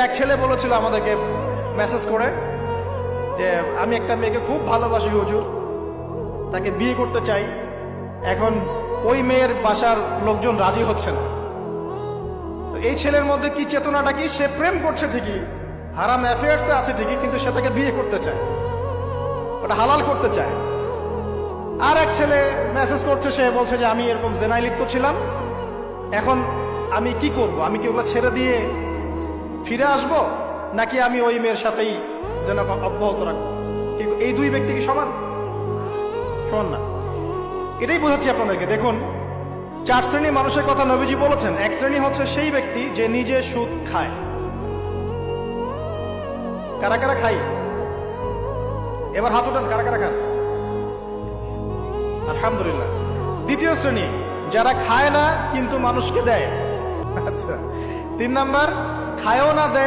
এক ছেলে বলেছিল আমাদেরকে মেসেজ করে যে আমি একটা মেয়েকে খুব ভালোবাসি হুজুর, তাকে বিয়ে করতে চাই। এখন ওই মেয়ের বাসার লোকজন রাজি হচ্ছে না। তো এই ছেলের মধ্যে কি চেতনাটা কি, সে প্রেম করছে ঠিকই, হারাম অ্যাফেয়ার্সে আছে ঠিকই, কিন্তু সে তাকে বিয়ে করতে চায়, ওটা হালাল করতে চায়। আর এক ছেলে মেসেজ করছে, সে বলছে যে আমি এরকম জেনায় লিপ্ত ছিলাম, এখন আমি কি করব, আমি কি ওগুলো ছেড়ে দিয়ে ফিরে আসব, নাকি আমি ওই মেয়ের সাথেই যেন অব্যাহত রাখবো? এই দুই ব্যক্তি কি সমান? সমান না। এটাই বোঝাচ্ছি আপনাদেরকে। দেখুন, 4 শ্রেণীর মানুষের কথা নবীজি বলেছেন। এক শ্রেণী হচ্ছে সেই ব্যক্তি যে নিজে সুদ খায়। কারা কারা খাই? এবার হাত উঠান, কারা কারা খান? আলহামদুলিল্লাহ। দ্বিতীয় শ্রেণী যারা খায় না কিন্তু মানুষকে দেয়। আচ্ছা। 3 নাম্বার, খায়ও না দেয়